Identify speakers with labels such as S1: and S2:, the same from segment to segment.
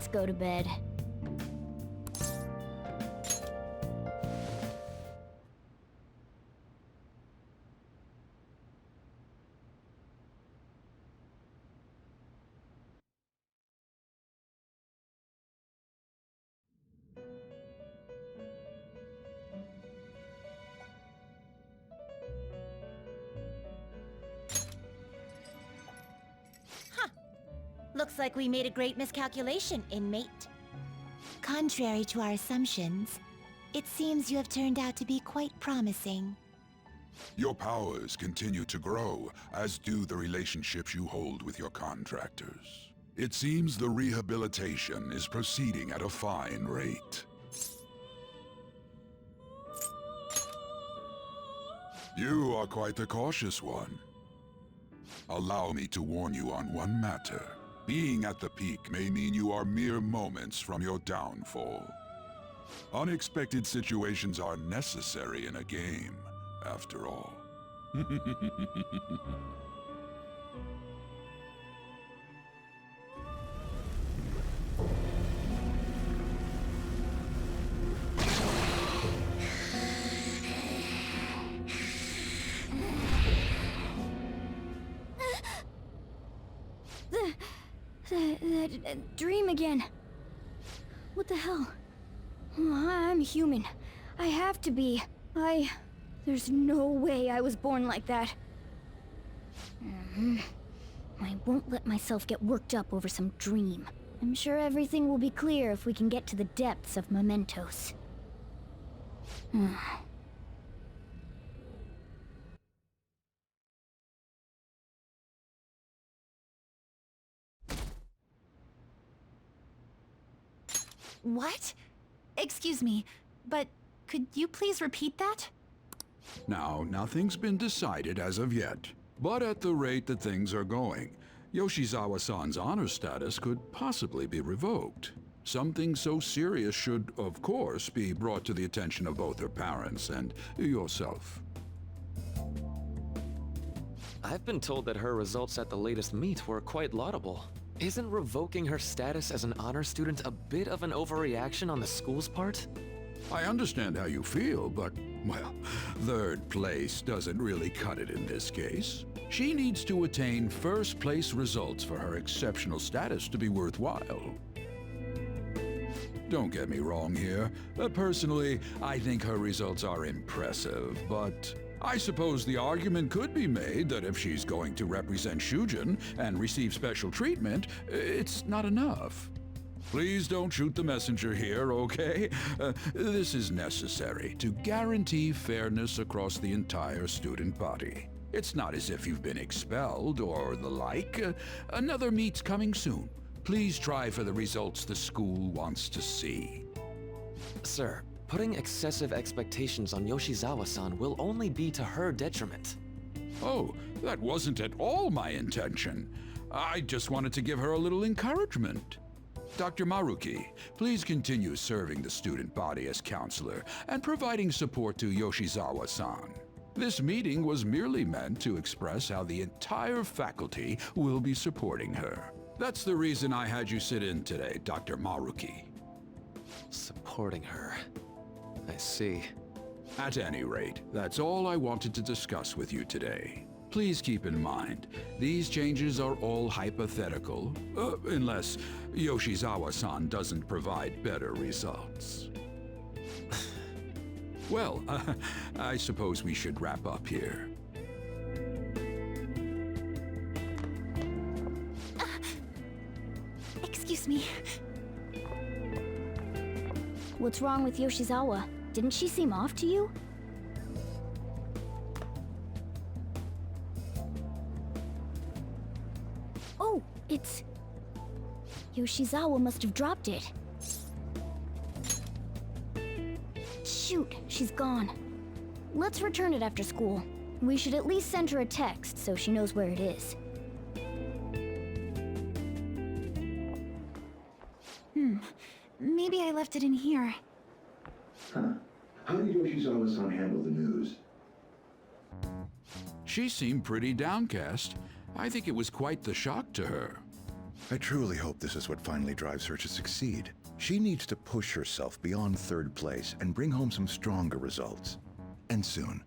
S1: let's go to bed. Looks like we made a great miscalculation, inmate.
S2: Contrary to our assumptions, it seems you have turned out to be quite promising.
S3: Your powers continue to grow, as do the relationships you hold with your contractors. It seems the rehabilitation is proceeding at a fine rate. You are quite the cautious one. Allow me to warn you on one matter. Being at the peak may mean you are mere moments from your downfall. Unexpected situations are necessary in a game, after all.
S1: That dream again. What the hell? I'm human. I have to be. There's no way I was born like that. I won't let myself get worked up over some dream. I'm sure everything will be clear if we can get to the depths of mementos.
S2: What? Excuse me, but could you please repeat that?
S3: Now, nothing's been decided as of yet. But at the rate that things are going, Yoshizawa-san's honor status could possibly be revoked. Something so serious should, of course, be brought to the attention of both her parents and yourself.
S4: I've been told that her results at the latest meet were quite laudable. Isn't revoking her status as an honor student a bit of an overreaction on the school's part?
S3: I understand how you feel, but, well, third place doesn't really cut it in this case. She needs to attain first place results for her exceptional status to be worthwhile. Don't get me wrong here. Personally, I think her results are impressive, but I suppose the argument could be made that if she's going to represent Shujin and receive special treatment, it's not enough. Please don't shoot the messenger here, okay? This is necessary to guarantee fairness across the entire student body. It's not as if you've been expelled or the like. Another meet's coming soon. Please try for the results the school wants to see.
S4: Sir, putting excessive expectations on Yoshizawa-san will only be to her detriment.
S3: Oh, that wasn't at all my intention. I just wanted to give her a little encouragement. Dr. Maruki, please continue serving the student body as counselor and providing support to Yoshizawa-san. This meeting was merely meant to express how the entire faculty will be supporting her. That's the reason I had you sit in today, Dr. Maruki.
S4: Supporting her. I see.
S3: At any rate, that's all I wanted to discuss with you today. Please keep in mind, these changes are all hypothetical, unless Yoshizawa-san doesn't provide better results. Well, I suppose we should wrap up here.
S2: Excuse me.
S1: What's wrong with Yoshizawa? Didn't she seem off to you? Oh, it's... Yoshizawa must have dropped it. Shoot, she's gone. Let's return it after school. We should at least send her a text so she knows where it is.
S2: Maybe I left it in here.
S5: Huh. How did Yoshizawa-san handle the news?
S3: She seemed pretty downcast. I think it was quite the shock to her.
S6: I truly hope this is what finally drives her to succeed. She needs to push herself beyond third place and bring home some stronger results. And soon.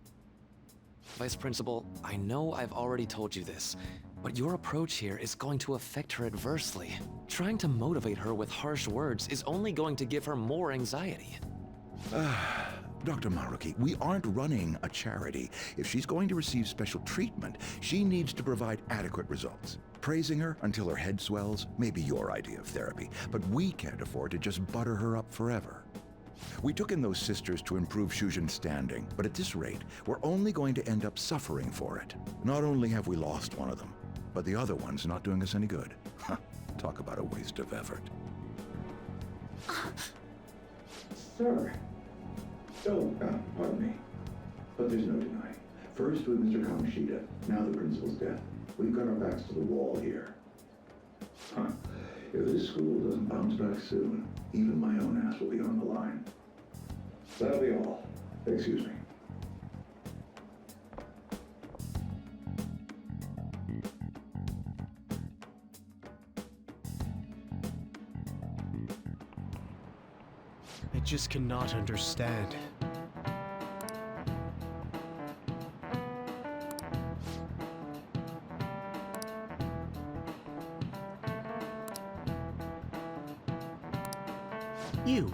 S4: Vice Principal, I know I've already told you this, but your approach here is going to affect her adversely. Trying to motivate her with harsh words is only going to give her more anxiety.
S6: Dr. Maruki, we aren't running a charity. If she's going to receive special treatment, she needs to provide adequate results. Praising her until her head swells may be your idea of therapy, but we can't afford to just butter her up forever. We took in those sisters to improve Shujin's standing, but at this rate, we're only going to end up suffering for it. Not only have we lost one of them, but the other one's not doing us any good. Talk about a waste of effort.
S5: Sir. Oh, pardon me. But there's no denying. First with Mr. Kamoshida, now the principal's death. We've got our backs to the wall here. If this school doesn't bounce back soon, even my own ass will be on the line. That'll be all. Excuse me.
S7: I just cannot understand. You.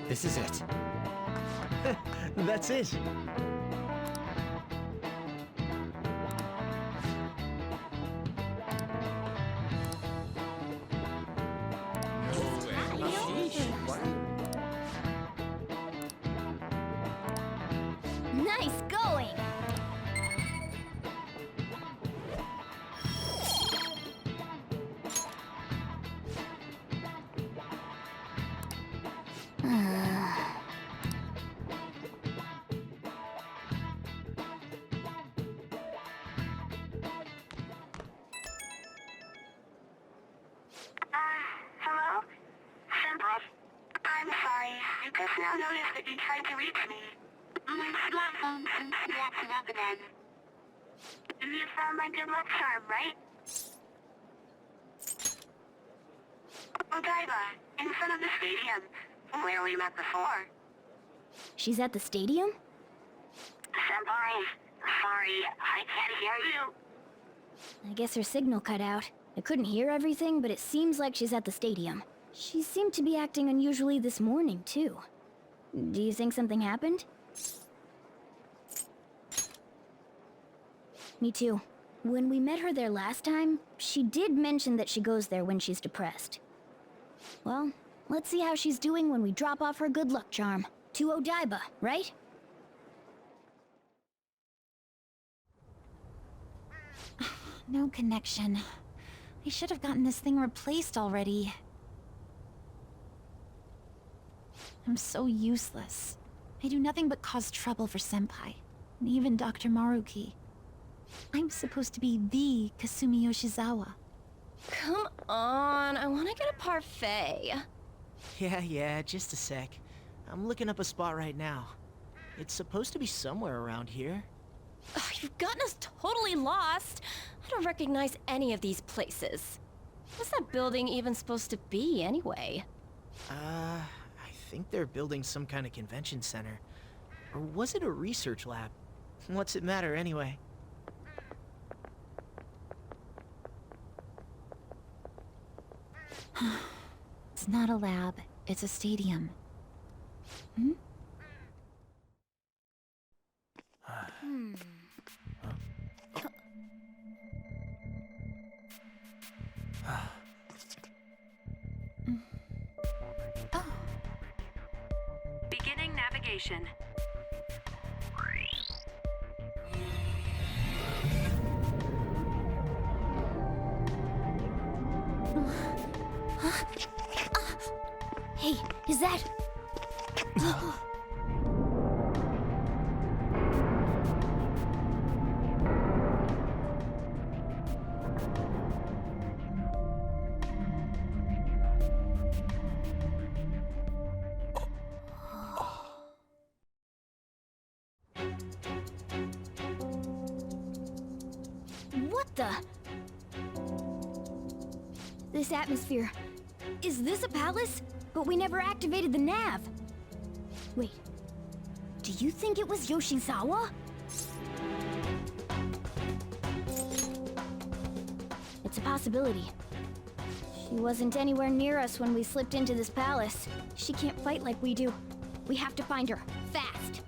S4: This is it.
S7: That's it.
S1: Nice going!
S8: Hello? Senpai. I'm sorry. I just now noticed that you tried to reach me. My smartphone seems to be acting up again. You found my good luck charm, right? Odaiba, in front of the stadium, where we met before.
S1: She's at the stadium?
S8: Senpai, sorry, I can't hear you.
S1: I guess her signal cut out. I couldn't hear everything, but it seems like she's at the stadium. She seemed to be acting unusually this morning, too. Do you think something happened? Me too. When we met her there last time, she did mention that she goes there when she's depressed. Well, let's see how she's doing when we drop off her good luck charm. To Odaiba, right?
S2: No connection. I should have gotten this thing replaced already. I'm so useless. I do nothing but cause trouble for Senpai, and even Dr. Maruki. I'm supposed to be the Kasumi Yoshizawa.
S9: Come on, I want to get a parfait.
S7: Yeah, just a sec. I'm looking up a spot right now. It's supposed to be somewhere around here.
S9: Ugh, you've gotten us totally lost. I don't recognize any of these places. What's that building even supposed to be, anyway?
S7: I think they're building some kind of convention center. Or was it a research lab? What's it matter, anyway?
S2: It's not a lab, it's a stadium. Hmm?
S10: Beginning navigation.
S1: Hey, is that... What the? This atmosphere. Is this a palace? But we never activated the nav. Wait. Do you think it was Yoshizawa? It's a possibility. She wasn't anywhere near us when we slipped into this palace. She can't fight like we do. We have to find her, fast.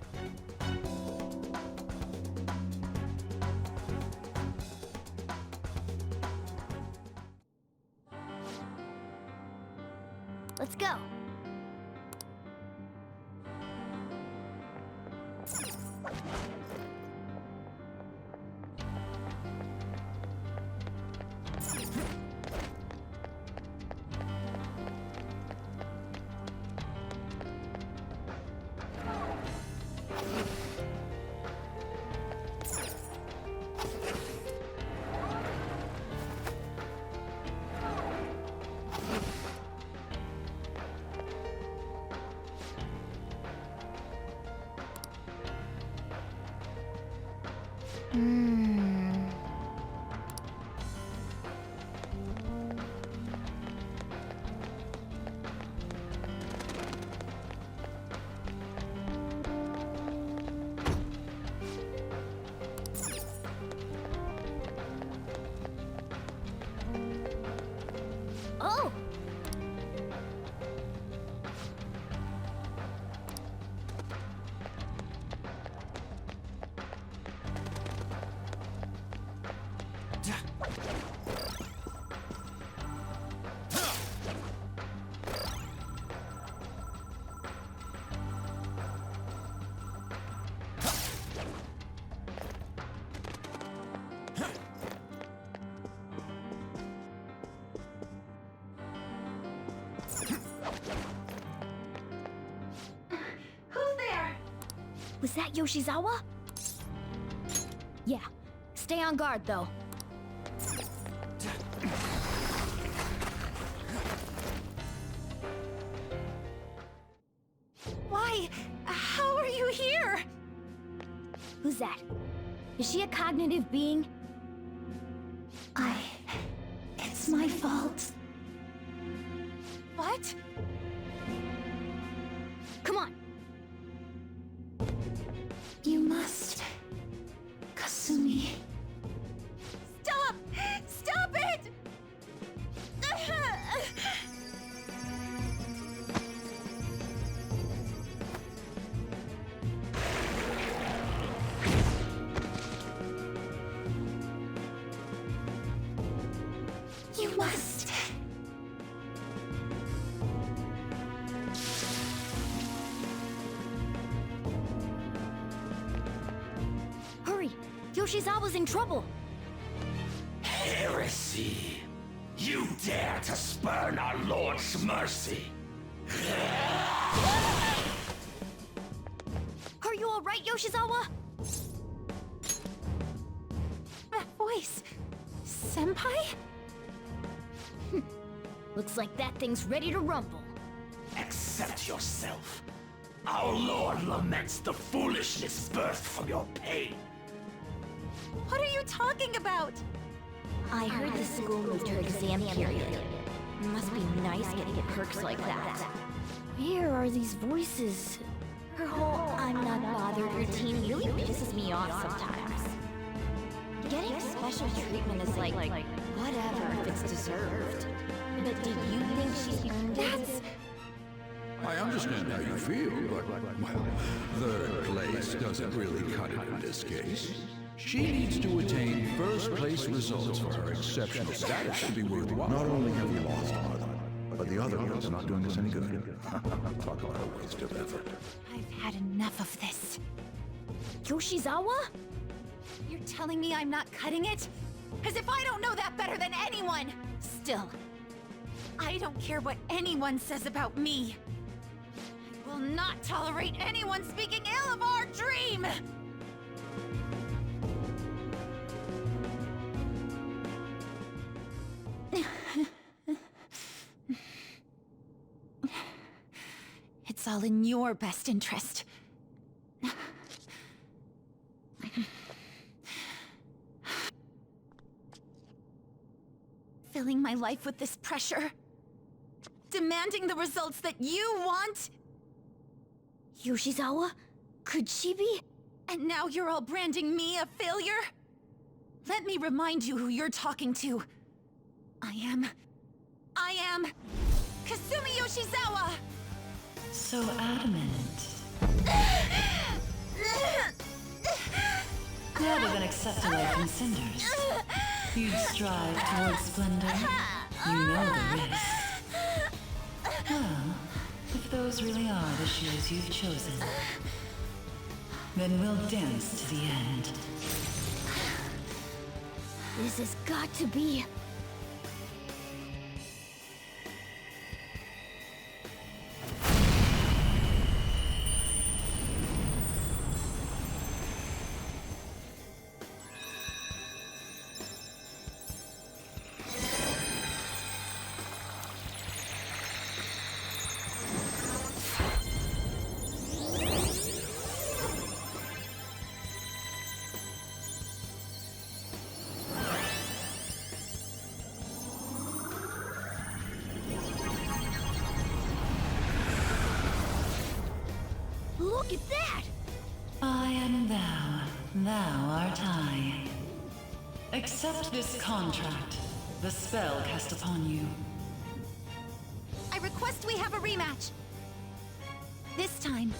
S1: Let's go. Oh! Was that Yoshizawa? Yeah. Stay on guard, though.
S2: Why? How are you here?
S1: Who's that? Is she a cognitive being?
S2: It's my fault. What?
S1: Come on.
S2: You must... Kasumi. Stop! Stop it! You must...
S1: Hurry! Yoshizawa's in trouble!
S11: Heresy! You dare to spurn our Lord's mercy!
S1: Are you alright, Yoshizawa?
S2: That voice... Senpai?
S1: Looks like that thing's ready to rumble.
S11: Accept yourself. Our Lord laments the foolishness birthed from your pain.
S2: What are you talking about?
S1: I heard the school moved her exam period. It must be nice getting perks like that. Where are these voices? Her whole I'm not bothered routine really pisses me off sometimes. Getting special treatment is like whatever if it's deserved. But do you think she earned it?
S3: I understand how you feel, but, well, third place doesn't really cut it in this case. She needs to attain first-place results for her exceptional status to be worthwhile.
S6: Not only have we lost one of them, but the other one's not doing us any good. Talk about a waste of effort.
S2: I've had enough of this.
S1: Yoshizawa?
S2: You're telling me I'm not cutting it? As if I don't know that better than anyone! Still, I don't care what anyone says about me. I will not tolerate anyone speaking ill of our dream! It's all in your best interest. Filling my life with this pressure. Demanding the results that you want.
S1: Yoshizawa? Could she be?
S2: And now you're all branding me a failure? Let me remind you who you're talking to. I am Kasumi Yoshizawa!
S12: So adamant. Rather than accept a life in cinders, you'd strive towards splendor. You know the risks. Well, if those really are the shoes you've chosen, then we'll dance to the end.
S1: This has got to be... Look at that!
S12: I am thou, thou art I. Accept this contract, the spell cast upon you.
S2: I request we have a rematch. This time,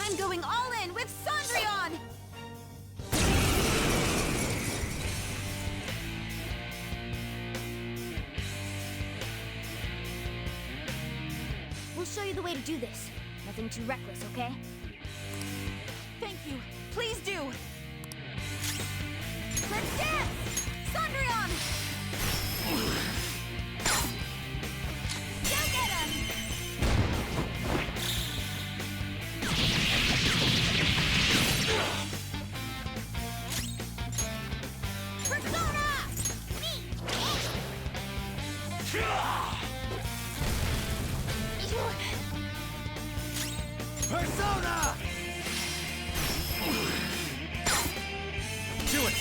S2: I'm going all in with Cendrillon!
S1: We'll show you the way to do this. Nothing too reckless, okay?
S2: Thank you. Please do. Let's dance! Cendrillon! Go get him! Persona! Me!
S11: Persona! Do it!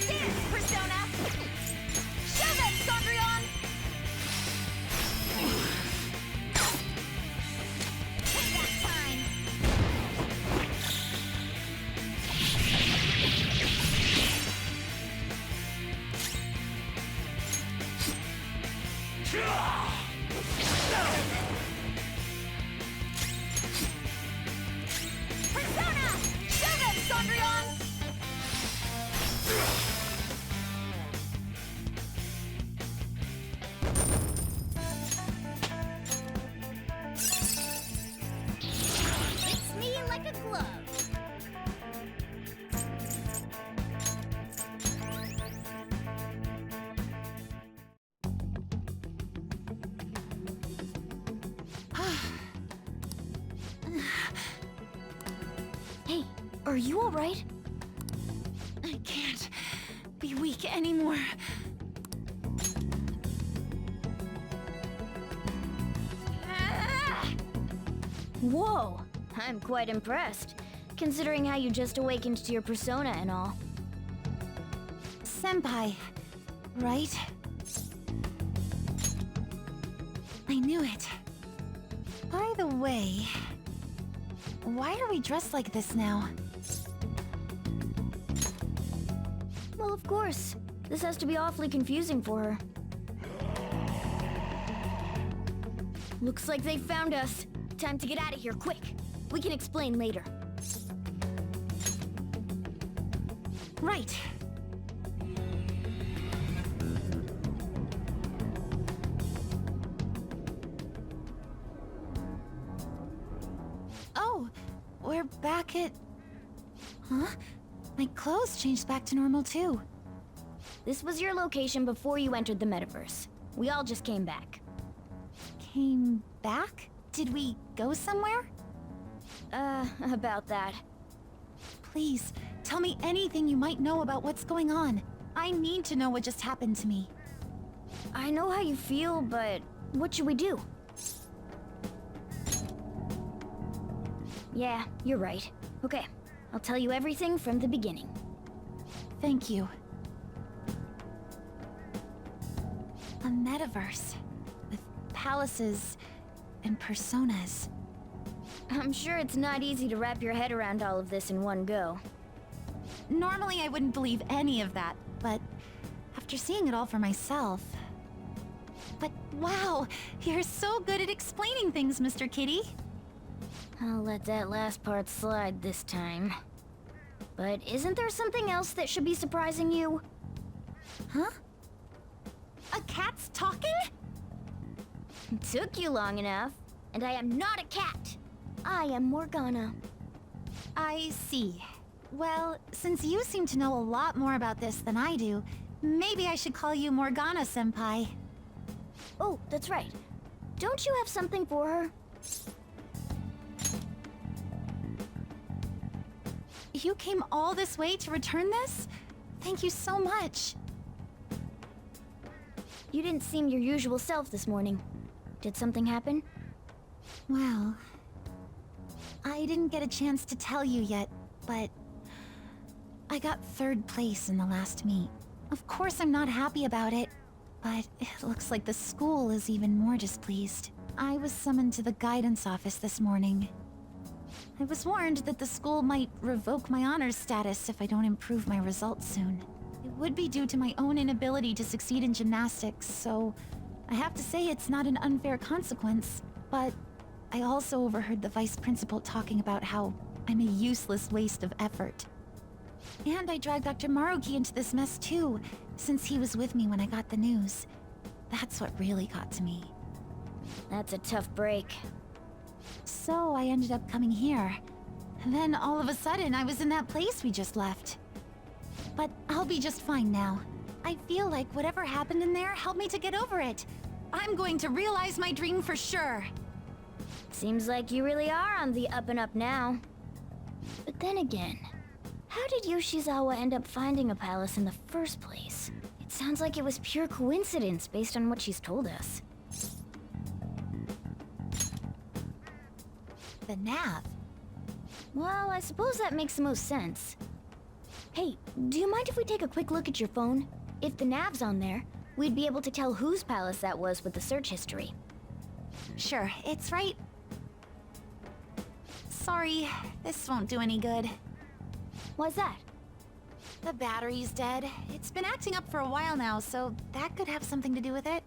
S2: Dance, Persona! Show them, Cendrillon! Payback time! Persona! Show them, Cendrillon!
S1: Fits me like a glove. Hey, are you alright?
S2: I can't be weak anymore.
S1: Whoa, I'm quite impressed, considering how you just awakened to your persona and all.
S2: Senpai, right? I knew it. By the way, why are we dressed like this now?
S1: Well, of course. This has to be awfully confusing for her. Looks like they found us. Time to get out of here, quick. We can explain later.
S2: Right. Oh, we're back at... Huh? My clothes changed back to normal too.
S1: This was your location before you entered the Metaverse. We all just came back.
S2: Came back? Did we go somewhere?
S1: About that.
S2: Please, tell me anything you might know about what's going on. I need to know what just happened to me.
S1: I know how you feel, but what should we do? Yeah, you're right. Okay, I'll tell you everything from the beginning.
S2: Thank you. A metaverse with palaces and personas.
S1: I'm sure it's not easy to wrap your head around all of this in one go.
S2: Normally I wouldn't believe any of that, but after seeing it all for myself... But wow, you're so good at explaining things, Mr. Kitty.
S1: I'll let that last part slide this time. But isn't there something else that should be surprising you?
S2: Huh? A cat's talking?
S1: Took you long enough, and I am not a cat. I am Morgana.
S2: I see. Well, since you seem to know a lot more about this than I do, maybe I should call you Morgana-senpai.
S1: Oh, that's right. Don't you have something for her?
S2: You came all this way to return this? Thank you so much.
S1: You didn't seem your usual self this morning. Did something happen?
S2: Well, I didn't get a chance to tell you yet, but I got 3rd place in the last meet. Of course I'm not happy about it, but it looks like the school is even more displeased. I was summoned to the guidance office this morning. I was warned that the school might revoke my honors status if I don't improve my results soon. It would be due to my own inability to succeed in gymnastics, so I have to say it's not an unfair consequence, but I also overheard the vice principal talking about how I'm a useless waste of effort. And I dragged Dr. Maruki into this mess too, since he was with me when I got the news. That's what really got to me.
S1: That's a tough break.
S2: So I ended up coming here. And then all of a sudden I was in that place we just left. But I'll be just fine now. I feel like whatever happened in there helped me to get over it. I'm going to realize my dream for sure.
S1: Seems like you really are on the up and up now. But then again, how did Yoshizawa end up finding a palace in the first place? It sounds like it was pure coincidence based on what she's told us.
S2: The nav.
S1: Well, I suppose that makes the most sense. Hey, do you mind if we take a quick look at your phone? If the nav's on there, we'd be able to tell whose palace that was with the search history.
S2: Sure, it's right. Sorry, this won't do any good.
S1: Why's that?
S2: The battery's dead. It's been acting up for a while now, so that could have something to do with it.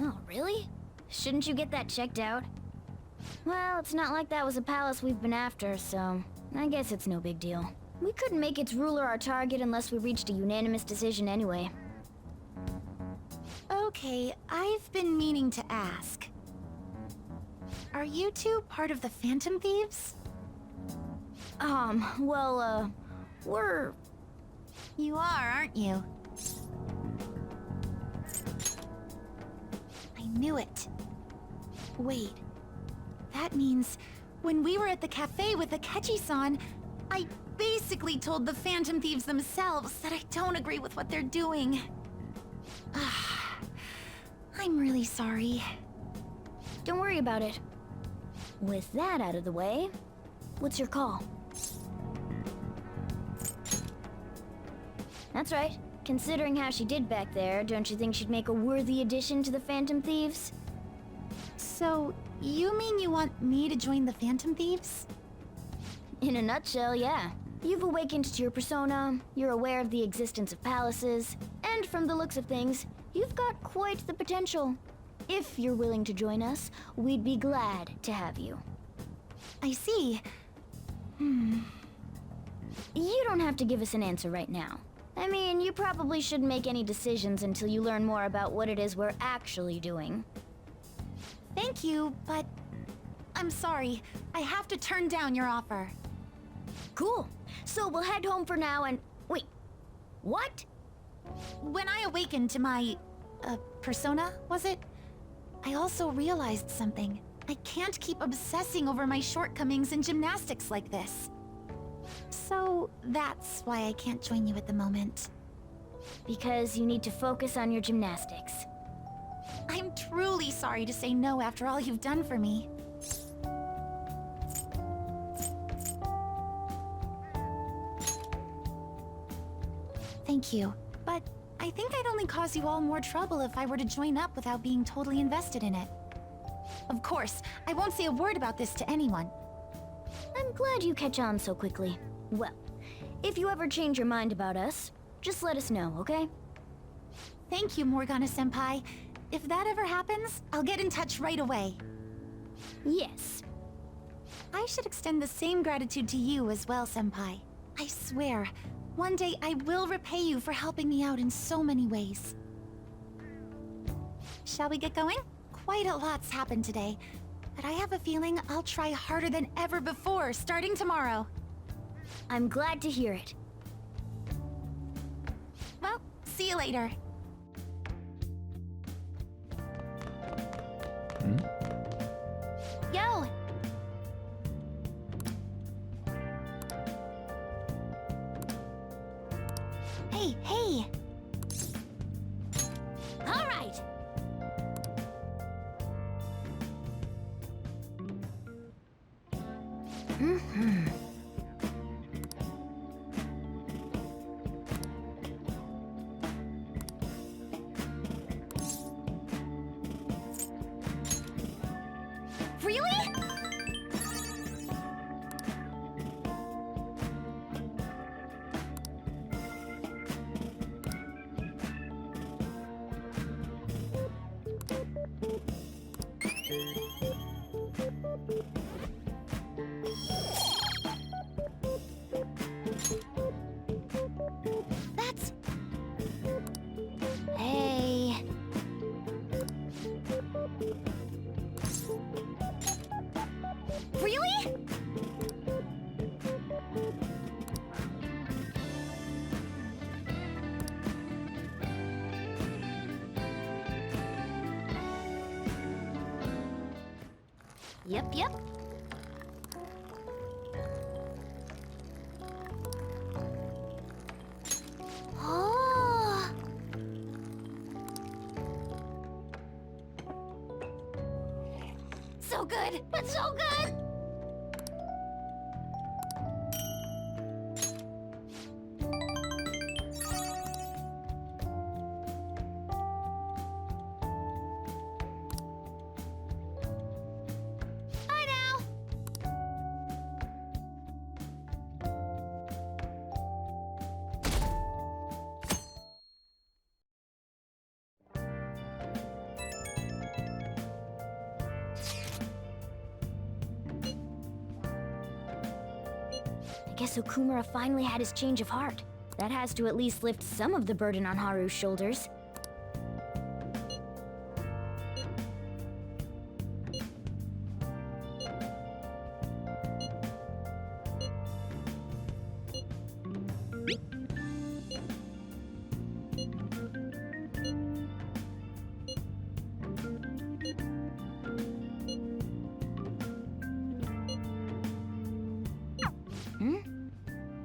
S1: Oh, really? Shouldn't you get that checked out? Well, it's not like that was a palace we've been after, so I guess it's no big deal. We couldn't make its ruler our target unless we reached a unanimous decision anyway.
S2: Okay, I've been meaning to ask. Are you two part of the Phantom Thieves?
S1: We're...
S2: You are, aren't you? I knew it. Wait. That means, when we were at the cafe with Akechi-san, I basically told the Phantom Thieves themselves that I don't agree with what they're doing. I'm really sorry.
S1: Don't worry about it. With that out of the way, what's your call? That's right. Considering how she did back there, don't you think she'd make a worthy addition to the Phantom Thieves?
S2: So, you mean you want me to join the Phantom Thieves?
S1: In a nutshell, yeah. You've awakened to your persona, you're aware of the existence of palaces, and from the looks of things, you've got quite the potential. If you're willing to join us, we'd be glad to have you.
S2: I see.
S1: You don't have to give us an answer right now. I mean, you probably shouldn't make any decisions until you learn more about what it is we're actually doing.
S2: Thank you, but I'm sorry. I have to turn down your offer.
S1: Cool. So we'll head home for now and... Wait. What?
S2: When I awakened to my... persona, was it? I also realized something. I can't keep obsessing over my shortcomings in gymnastics like this. So that's why I can't join you at the moment.
S1: Because you need to focus on your gymnastics.
S2: I'm truly sorry to say no after all you've done for me. Thank you. But I think I'd only cause you all more trouble if I were to join up without being totally invested in it. Of course, I won't say a word about this to anyone.
S1: I'm glad you catch on so quickly. Well, if you ever change your mind about us, just let us know, okay?
S2: Thank you, Morgana-senpai. If that ever happens, I'll get in touch right away.
S1: Yes.
S2: I should extend the same gratitude to you as well, senpai. I swear, one day I will repay you for helping me out in so many ways. Shall we get going? Quite a lot's happened today, but I have a feeling I'll try harder than ever before starting tomorrow.
S1: I'm glad to hear it.
S2: Well, see you later. Yo! Hey!
S1: All right! Really?
S2: That's... Hey...
S1: Really? Yep.
S2: Oh...
S1: So good, but so good!
S2: Bye now!
S1: I guess Okumura finally had his change of heart. That has to at least lift some of the burden on Haru's shoulders.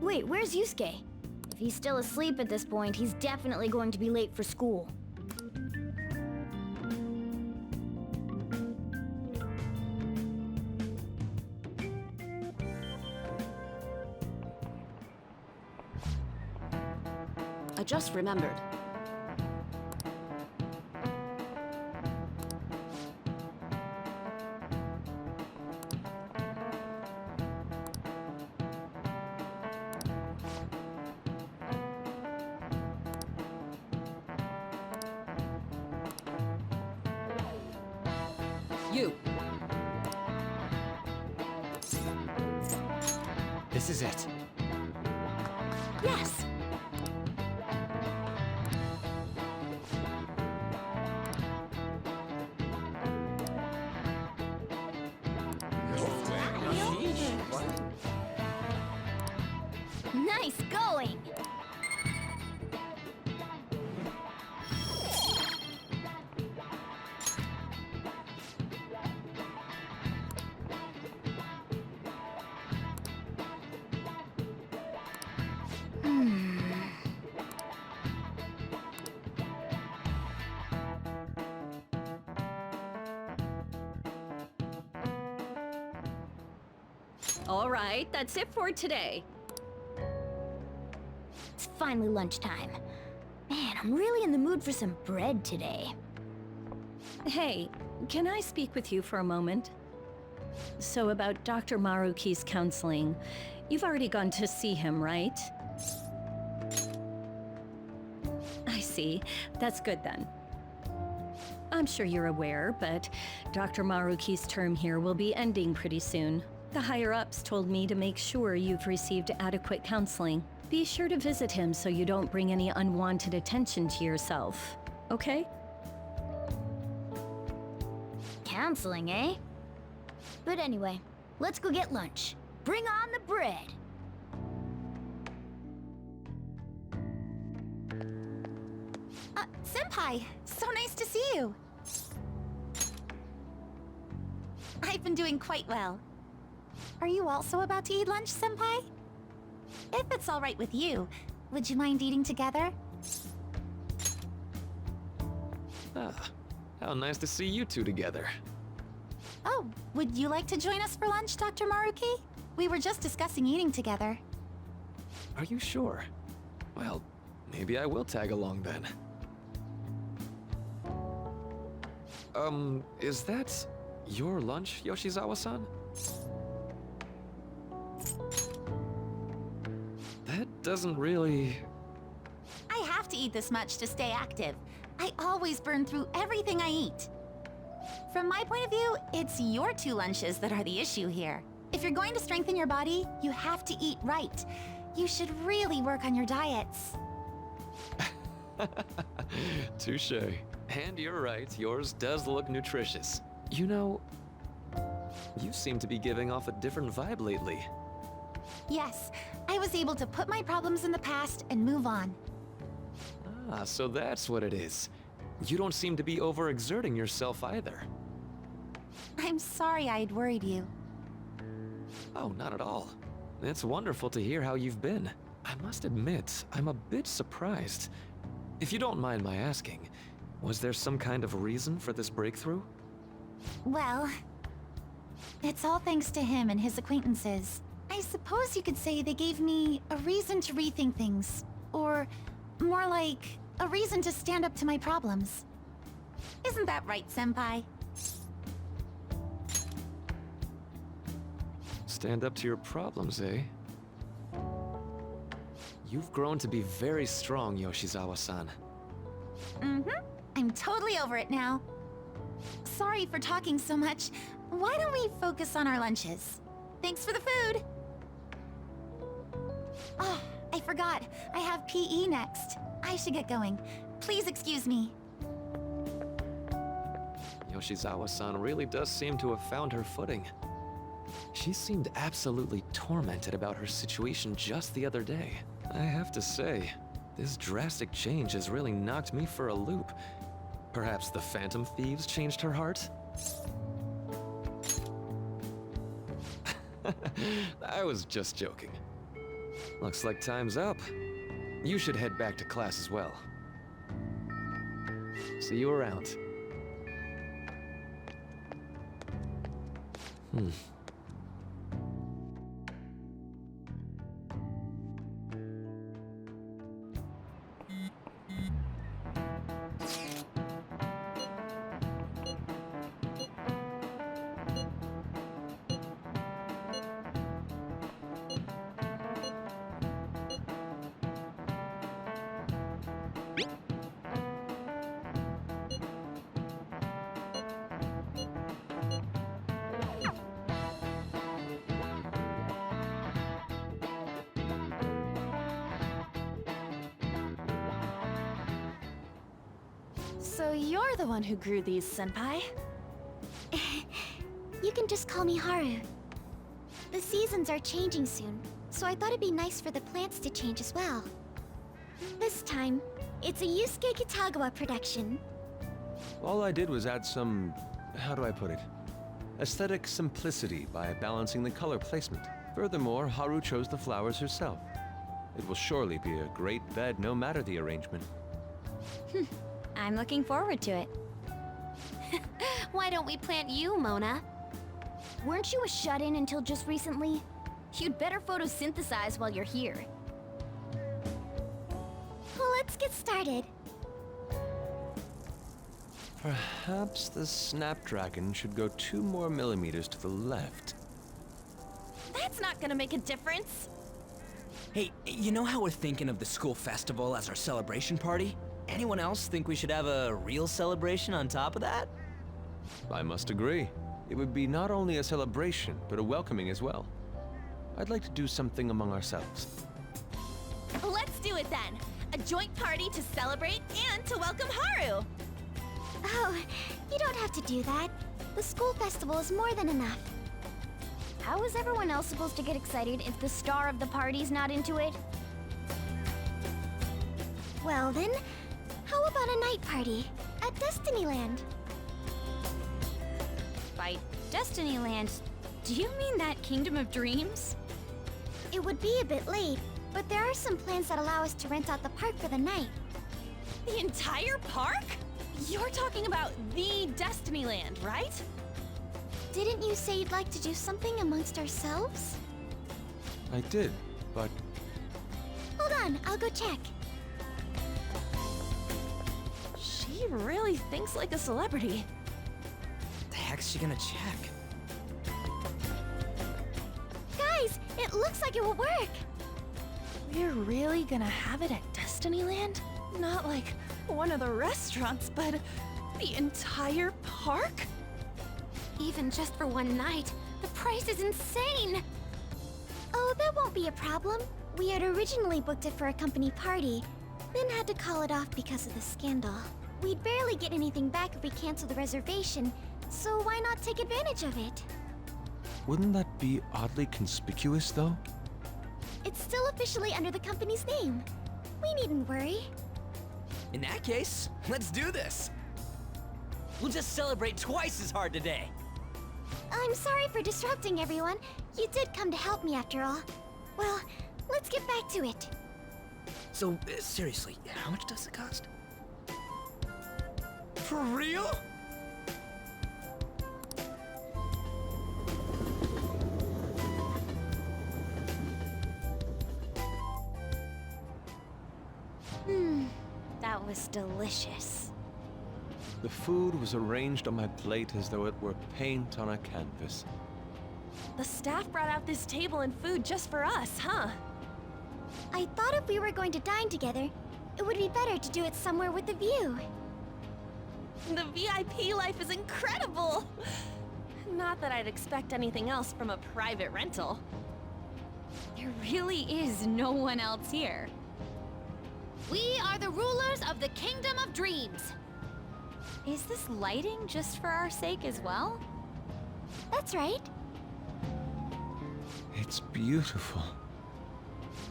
S1: Wait, where's Yusuke? If he's still asleep at this point, he's definitely going to be late for school.
S10: I just remembered. You.
S4: This is it.
S2: Yes!
S1: Nice going!
S10: All right, that's it for today.
S1: It's finally lunchtime. I'm really in the mood for some bread today.
S13: Hey, can I speak with you for a moment? So about Dr. Maruki's counseling, you've already gone to see him, right? I see. That's good then. I'm sure you're aware, but Dr. Maruki's term here will be ending pretty soon. The higher-ups told me to make sure you've received adequate counseling. Be sure to visit him so you don't bring any unwanted attention to yourself, okay?
S1: Counseling, eh? But anyway, let's go get lunch. Bring on the bread!
S2: Senpai, so nice to see you. I've been doing quite well. Are you also about to eat lunch, Senpai? If it's all right with you, would you mind eating together?
S4: Ah, how nice to see you two together.
S2: Oh, would you like to join us for lunch, Dr. Maruki? We were just discussing eating together.
S4: Are you sure? Well, maybe I will tag along then. Is that your lunch, Yoshizawa-san? That doesn't really...
S2: I have to eat this much to stay active. I always burn through everything I eat. From my point of view, it's your 2 lunches that are the issue here. If you're going to strengthen your body, you have to eat right. You should really work on your diets.
S4: Touché. And you're right, yours does look nutritious. You know, you seem to be giving off a different vibe lately.
S2: Yes, I was able to put my problems in the past and move on.
S4: Ah, so that's what it is. You don't seem to be overexerting yourself either.
S2: I'm sorry I'd worried you.
S4: Oh, not at all. It's wonderful to hear how you've been. I must admit, I'm a bit surprised. If you don't mind my asking, was there some kind of reason for this breakthrough?
S2: Well, it's all thanks to him and his acquaintances. I suppose you could say they gave me a reason to rethink things. Or more like, a reason to stand up to my problems. Isn't that right, Senpai?
S4: Stand up to your problems, eh? You've grown to be very strong, Yoshizawa-san.
S2: Mm-hmm. I'm totally over it now. Sorry for talking so much. Why don't we focus on our lunches? Thanks for the food! Oh, I forgot. I have PE next. I should get going. Please excuse me.
S4: Yoshizawa-san really does seem to have found her footing. She seemed absolutely tormented about her situation just the other day. I have to say, this drastic change has really knocked me for a loop. Perhaps the Phantom Thieves changed her heart? I was just joking. Looks like time's up. You should head back to class as well. See you around.
S10: So you're the one who grew these, Senpai?
S14: You can just call me Haru. The seasons are changing soon, so I thought it'd be nice for the plants to change as well. This time, it's a Yusuke Kitagawa production.
S15: All I did was add some... how do I put it? Aesthetic simplicity by balancing the color placement. Furthermore, Haru chose the flowers herself. It will surely be a great bed no matter the arrangement.
S1: I'm looking forward to it.
S14: Why don't we plant you, Mona?
S1: Weren't you a shut-in until just recently? You'd better photosynthesize while you're here.
S14: Well, let's get started.
S15: Perhaps the Snapdragon should go 2 more millimeters to the left.
S9: That's not gonna make a difference.
S16: Hey, you know how we're thinking of the school festival as our celebration party? Anyone else think we should have a real celebration on top of that?
S15: I must agree. It would be not only a celebration, but a welcoming as well. I'd like to do something among ourselves.
S9: Let's do it then. A joint party to celebrate and to welcome Haru.
S14: Oh, you don't have to do that. The school festival is more than enough.
S1: How is everyone else supposed to get excited if the star of the party's not into it?
S14: Well then, how about a night party at Destinyland?
S1: By Destinyland, do you mean that Kingdom of Dreams?
S14: It would be a bit late, but there are some plans that allow us to rent out the park for the night.
S9: The entire park? You're talking about the Destinyland, right?
S14: Didn't you say you'd like to do something amongst ourselves?
S15: I did, but
S14: Hold on, I'll go check.
S9: She really thinks like a celebrity.
S16: The heck's she gonna check?
S14: Guys, it looks like it will work.
S9: We're really gonna have it at Destinyland? Not like one of the restaurants, but the entire park? Even just for one night, the price is insane!
S14: Oh, that won't be a problem. We had originally booked it for a company party, then had to call it off because of the scandal. We'd barely get anything back if we canceled the reservation, so why not take advantage of it?
S15: wouldn't that be oddly conspicuous, though?
S14: It's still officially under the company's name. We needn't worry.
S16: In that case, let's do this. We'll just celebrate twice as hard today.
S14: I'm sorry for disrupting everyone. You did come to help me after all. Well, let's get back to it.
S16: So, seriously, how much does it cost? For real?
S1: That was delicious.
S15: The food was arranged on my plate as though it were paint on a canvas.
S9: The staff brought out this table and food just for us, huh?
S14: I thought if we were going to dine together, it would be better to do it somewhere with a view.
S9: The VIP life is incredible! Not that I'd expect anything else from a private rental.
S1: There really is no one else here.
S2: We are the rulers of the Kingdom of Dreams.
S1: Is this lighting just for our sake as well?
S14: That's right.
S15: It's beautiful.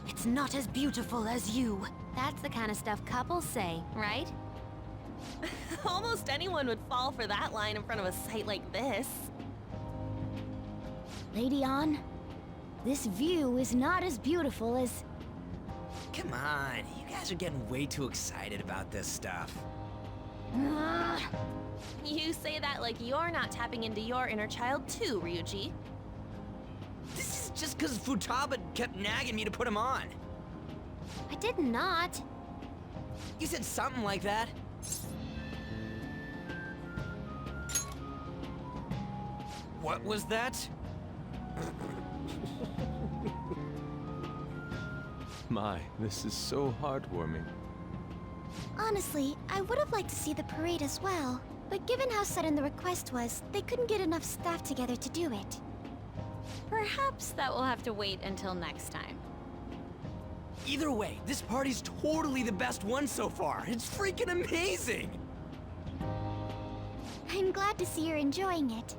S2: It's not as beautiful as you.
S1: That's the kind of stuff couples say, right?
S9: Almost anyone would fall for that line in front of a site like this.
S1: Lady An, this view is not as beautiful as...
S16: Come on, you guys are getting way too excited about this stuff.
S9: You say that like you're not tapping into your inner child too, Ryuji.
S16: This is just because Futaba kept nagging me to put him on.
S14: I did not.
S16: You said something like that. What was that?
S15: My, this is so heartwarming.
S14: Honestly, I would have liked to see the parade as well. But given how sudden the request was, they couldn't get enough staff together to do it.
S1: Perhaps that will have to wait until next time.
S16: Either way, this party's totally the best one so far. It's freaking amazing!
S14: I'm glad to see you're enjoying it.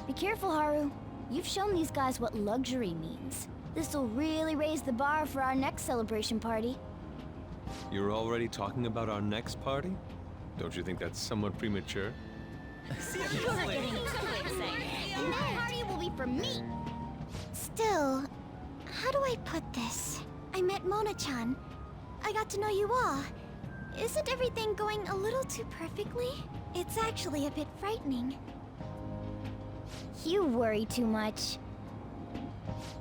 S1: Be careful, Haru. You've shown these guys what luxury means. This'll really raise the bar for our next celebration party.
S15: You're already talking about our next party? Don't you think that's somewhat premature?
S1: And that party will be for me.
S14: Still, how do I put this? I met Mona-chan. I got to know you all. Isn't everything going a little too perfectly? It's actually a bit frightening.
S1: You worry too much.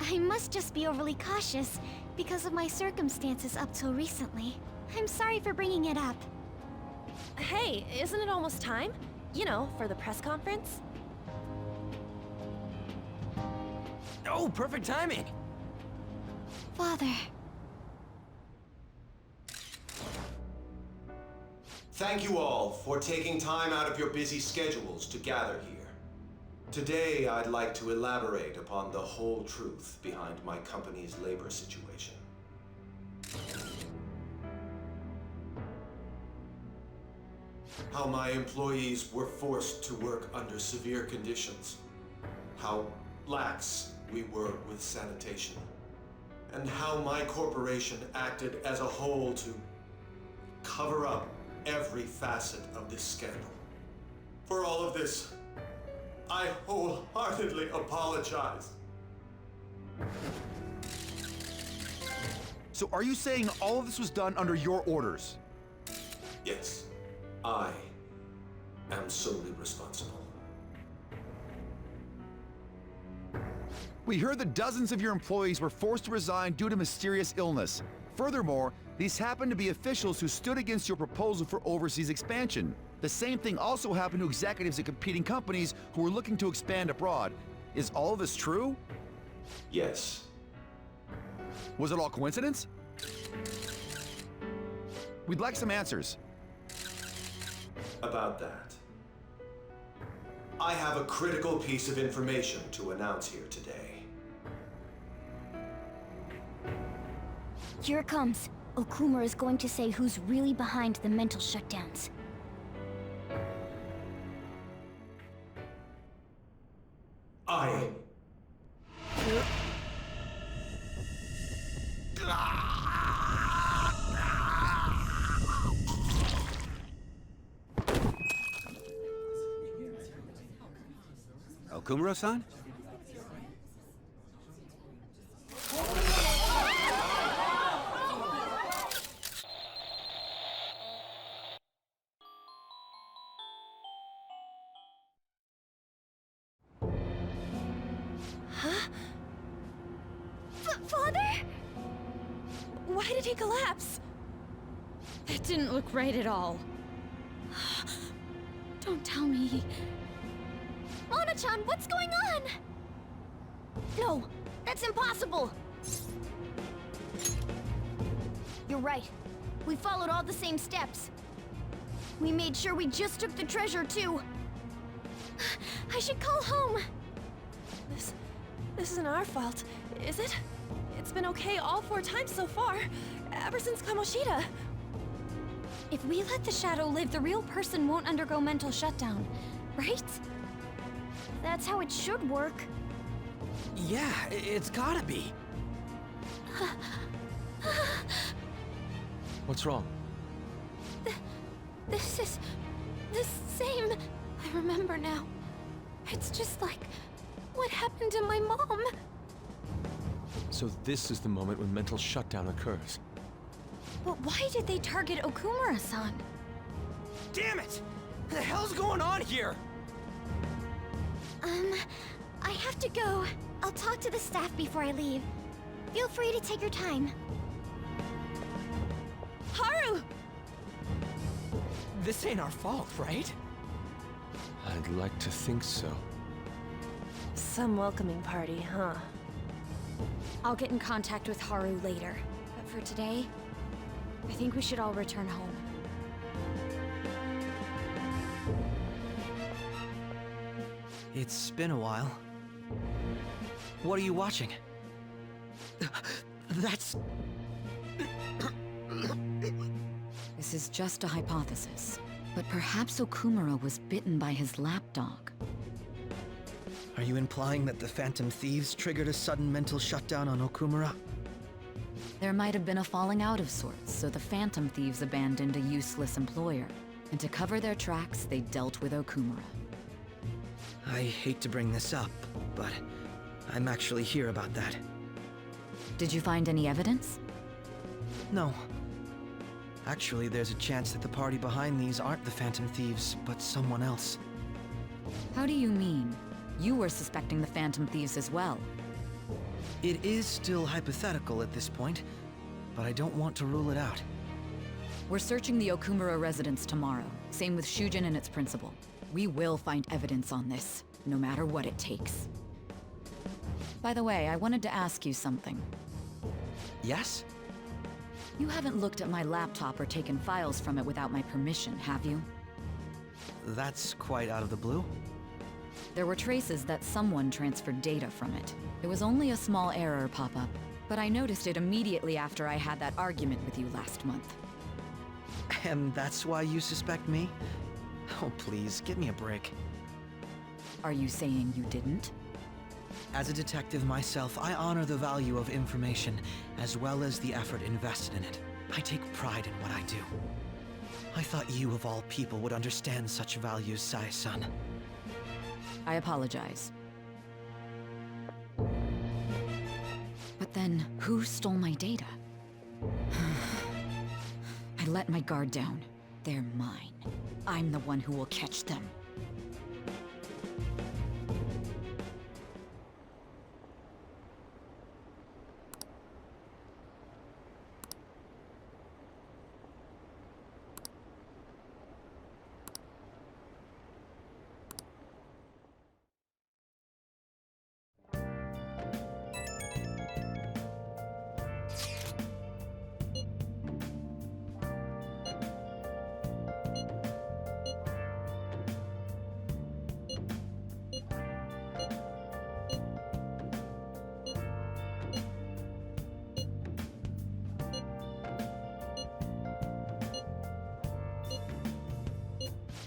S14: I must just be overly cautious because of my circumstances up till recently. I'm sorry for bringing it up.
S9: Hey, isn't it almost time? You know, for the press conference?
S16: Oh, perfect timing!
S14: Father.
S17: Thank you all for taking time out of your busy schedules to gather here. Today, I'd like to elaborate upon the whole truth behind my company's labor situation. How my employees were forced to work under severe conditions. How lax we were with sanitation. And how my corporation acted as a whole to cover up every facet of this scandal. For all of this, I wholeheartedly apologize.
S18: So are you saying all of this was done under your orders?
S17: Yes, I am solely responsible.
S18: We heard that dozens of your employees were forced to resign due to mysterious illness. Furthermore, these happened to be officials who stood against your proposal for overseas expansion. The same thing also happened to executives at competing companies who were looking to expand abroad. Is all of this true?
S17: Yes.
S18: Was it all coincidence? We'd like some answers.
S17: About that, I have a critical piece of information to announce here today.
S1: Here it comes. Okumura is going to say who's really behind the mental shutdowns.
S17: I...
S19: Okumura-san?
S1: Father?
S9: Why did he collapse?
S13: That didn't look right at all.
S1: Don't tell me. Mona-chan, what's going on? No, that's impossible! You're right. We followed all the same steps. We made sure we just took the treasure, too. I should call home.
S9: This isn't our fault, is it? It's been okay all 4 times so far, ever since Kamoshida.
S1: If we let the shadow live, the real person won't undergo mental shutdown, right? That's how it should work.
S16: Yeah, it's gotta be.
S15: What's wrong?
S9: This is the same. I remember now. It's just like what happened to my mom.
S15: So this is the moment when mental shutdown occurs.
S1: But why did they target Okumura-san?
S16: Damn it! What the hell's going on here?
S14: I have to go. I'll talk to the staff before I leave. Feel free to take your time.
S9: Haru!
S16: This ain't our fault, right?
S15: I'd like to think so.
S9: Some welcoming party, huh?
S1: I'll get in contact with Haru later. But for today, I think we should all return home.
S16: It's been a while. What are you watching? That's...
S20: This is just a hypothesis, but perhaps Okumura was bitten by his lapdog.
S7: Are you implying that the Phantom Thieves triggered a sudden mental shutdown on Okumura?
S20: There might have been a falling out of sorts, so the Phantom Thieves abandoned a useless employer. And to cover their tracks, they dealt with Okumura.
S7: I hate to bring this up, but I'm actually here about that.
S20: Did you find any evidence?
S7: No. Actually, there's a chance that the party behind these aren't the Phantom Thieves, but someone else.
S20: How do you mean? You were suspecting the Phantom Thieves as well.
S7: It is still hypothetical at this point, but I don't want to rule it out.
S20: We're searching the Okumura residence tomorrow. Same with Shujin and its principal. We will find evidence on this, no matter what it takes. By the way, I wanted to ask you something.
S16: Yes?
S20: You haven't looked at my laptop or taken files from it without my permission, have you?
S16: That's quite out of the blue.
S20: There were traces that someone transferred data from it. It was only a small error pop-up, but I noticed it immediately after I had that argument with you last month.
S16: And that's why you suspect me? Oh, please, give me a break.
S20: Are you saying you didn't?
S16: As a detective myself, I honor the value of information, as well as the effort invested in it. I take pride in what I do. I thought you, of all people, would understand such values, Sai-san.
S20: I apologize. But then, who stole my data? I let my guard down. They're mine. I'm the one who will catch them.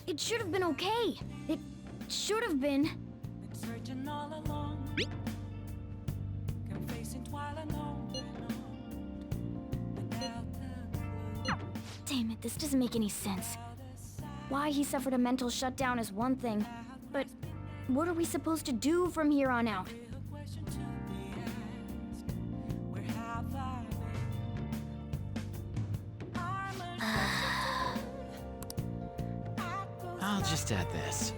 S1: It should have been okay. It should have been.
S12: Searching all along, confessing while alone, without the clue.
S1: Damn it, this doesn't make any sense. Why he suffered a mental shutdown is one thing, but what are we supposed to do from here on out?
S16: I'll just add this.